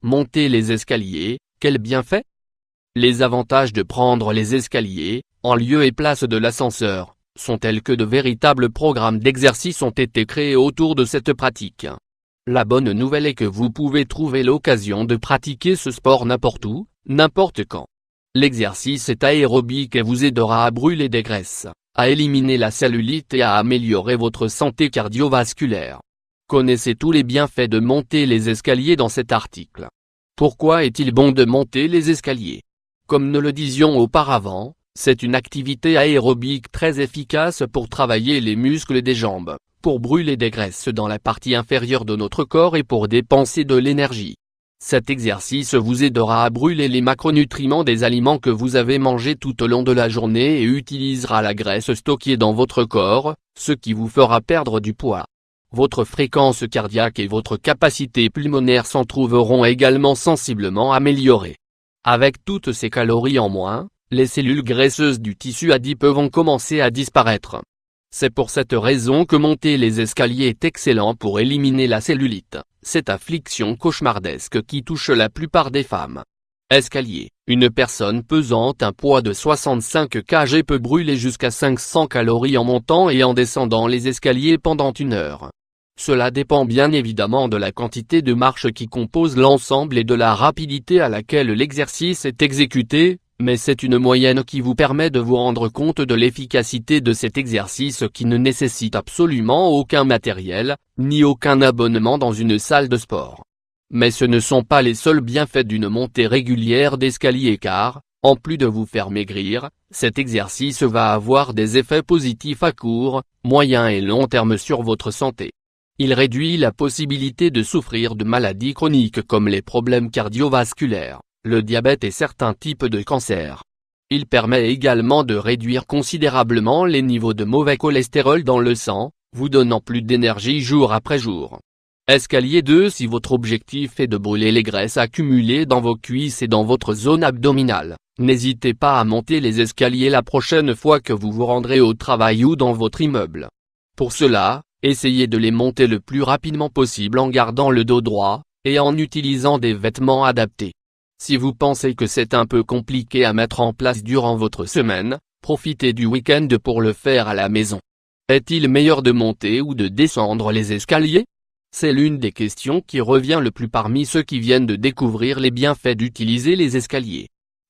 Monter les escaliers, quel bienfait? Les avantages de prendre les escaliers, en lieu et place de l'ascenseur, sont tels que de véritables programmes d'exercice ont été créés autour de cette pratique. La bonne nouvelle est que vous pouvez trouver l'occasion de pratiquer ce sport n'importe où, n'importe quand. L'exercice est aérobique et vous aidera à brûler des graisses, à éliminer la cellulite et à améliorer votre santé cardiovasculaire. Connaissez tous les bienfaits de monter les escaliers dans cet article. Pourquoi est-il bon de monter les escaliers? Comme nous le disions auparavant, c'est une activité aérobique très efficace pour travailler les muscles des jambes, pour brûler des graisses dans la partie inférieure de notre corps et pour dépenser de l'énergie. Cet exercice vous aidera à brûler les macronutriments des aliments que vous avez mangés tout au long de la journée et utilisera la graisse stockée dans votre corps, ce qui vous fera perdre du poids. Votre fréquence cardiaque et votre capacité pulmonaire s'en trouveront également sensiblement améliorées. Avec toutes ces calories en moins, les cellules graisseuses du tissu adipeux vont commencer à disparaître. C'est pour cette raison que monter les escaliers est excellent pour éliminer la cellulite, cette affliction cauchemardesque qui touche la plupart des femmes. Escalier. Une personne pesant un poids de 65 kg peut brûler jusqu'à 500 calories en montant et en descendant les escaliers pendant 1 heure. Cela dépend bien évidemment de la quantité de marche qui compose l'ensemble et de la rapidité à laquelle l'exercice est exécuté, mais c'est une moyenne qui vous permet de vous rendre compte de l'efficacité de cet exercice qui ne nécessite absolument aucun matériel, ni aucun abonnement dans une salle de sport. Mais ce ne sont pas les seuls bienfaits d'une montée régulière d'escalier car, en plus de vous faire maigrir, cet exercice va avoir des effets positifs à court, moyen et long terme sur votre santé. Il réduit la possibilité de souffrir de maladies chroniques comme les problèmes cardiovasculaires, le diabète et certains types de cancers. Il permet également de réduire considérablement les niveaux de mauvais cholestérol dans le sang, vous donnant plus d'énergie jour après jour. Escalier 2. Si votre objectif est de brûler les graisses accumulées dans vos cuisses et dans votre zone abdominale, n'hésitez pas à monter les escaliers la prochaine fois que vous vous rendrez au travail ou dans votre immeuble. Pour cela, essayez de les monter le plus rapidement possible en gardant le dos droit, et en utilisant des vêtements adaptés. Si vous pensez que c'est un peu compliqué à mettre en place durant votre semaine, profitez du week-end pour le faire à la maison. Est-il meilleur de monter ou de descendre les escaliers? C'est l'une des questions qui revient le plus parmi ceux qui viennent de découvrir les bienfaits d'utiliser les escaliers.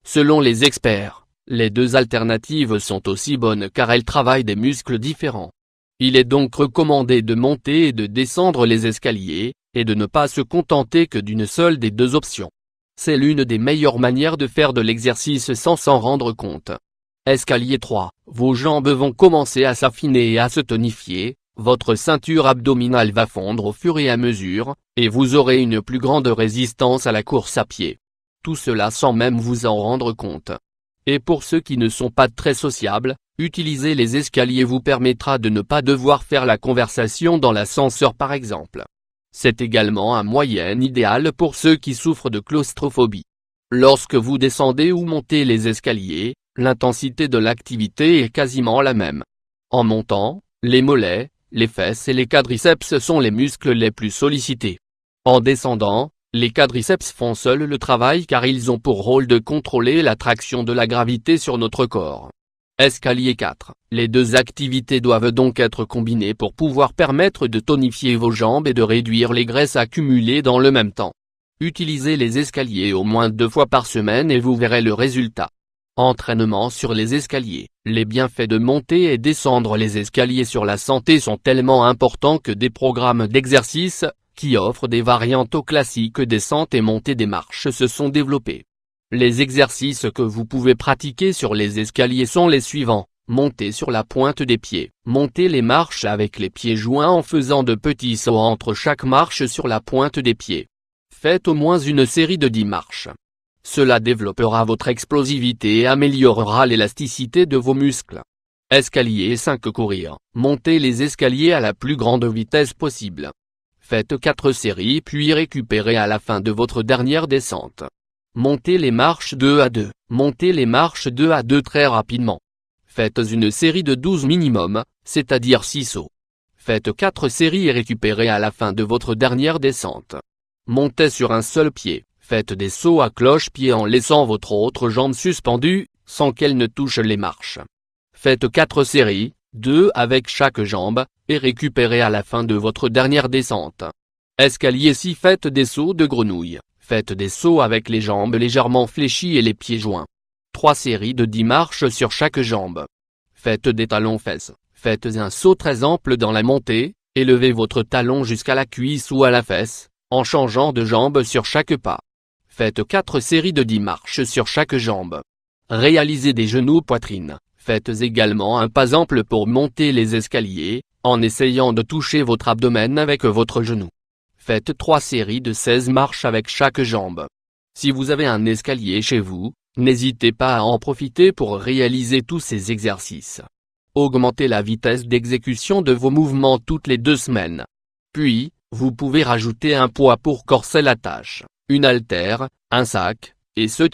Selon les experts, les deux alternatives sont aussi bonnes car elles travaillent des muscles différents. Il est donc recommandé de monter et de descendre les escaliers, et de ne pas se contenter que d'une seule des deux options. C'est l'une des meilleures manières de faire de l'exercice sans s'en rendre compte. Escalier 3. Vos jambes vont commencer à s'affiner et à se tonifier, votre ceinture abdominale va fondre au fur et à mesure, et vous aurez une plus grande résistance à la course à pied. Tout cela sans même vous en rendre compte. Et pour ceux qui ne sont pas très sociables, utiliser les escaliers vous permettra de ne pas devoir faire la conversation dans l'ascenseur par exemple. C'est également un moyen idéal pour ceux qui souffrent de claustrophobie. Lorsque vous descendez ou montez les escaliers, l'intensité de l'activité est quasiment la même. En montant, les mollets, les fesses et les quadriceps sont les muscles les plus sollicités. En descendant, les quadriceps font seuls le travail car ils ont pour rôle de contrôler l'attraction de la gravité sur notre corps. Escalier 4. Les deux activités doivent donc être combinées pour pouvoir permettre de tonifier vos jambes et de réduire les graisses accumulées dans le même temps. Utilisez les escaliers au moins 2 fois par semaine et vous verrez le résultat. Entraînement sur les escaliers. Les bienfaits de monter et descendre les escaliers sur la santé sont tellement importants que des programmes d'exercice, qui offrent des variantes aux classiques descente et montée des marches se sont développés. Les exercices que vous pouvez pratiquer sur les escaliers sont les suivants. Montez sur la pointe des pieds. Montez les marches avec les pieds joints en faisant de petits sauts entre chaque marche sur la pointe des pieds. Faites au moins une série de 10 marches. Cela développera votre explosivité et améliorera l'élasticité de vos muscles. Escalier 5. Courir. Montez les escaliers à la plus grande vitesse possible. Faites 4 séries puis récupérez à la fin de votre dernière descente. Montez les marches 2 à 2. Montez les marches 2 à 2 très rapidement. Faites une série de 12 minimum, c'est-à-dire 6 sauts. Faites 4 séries et récupérez à la fin de votre dernière descente. Montez sur un seul pied. Faites des sauts à cloche-pied en laissant votre autre jambe suspendue, sans qu'elle ne touche les marches. Faites 4 séries, 2 avec chaque jambe, et récupérez à la fin de votre dernière descente. Escalier. Si faites des sauts de grenouille, faites des sauts avec les jambes légèrement fléchies et les pieds joints. 3 séries de 10 marches sur chaque jambe. Faites des talons-fesses, faites un saut très ample dans la montée, élevez votre talon jusqu'à la cuisse ou à la fesse, en changeant de jambe sur chaque pas. Faites 4 séries de 10 marches sur chaque jambe. Réalisez des genoux-poitrine, faites également un pas ample pour monter les escaliers, en essayant de toucher votre abdomen avec votre genou. Faites 3 séries de 16 marches avec chaque jambe. Si vous avez un escalier chez vous, n'hésitez pas à en profiter pour réaliser tous ces exercices. Augmentez la vitesse d'exécution de vos mouvements toutes les 2 semaines. Puis, vous pouvez rajouter un poids pour corser la tâche, une haltère, un sac, etc.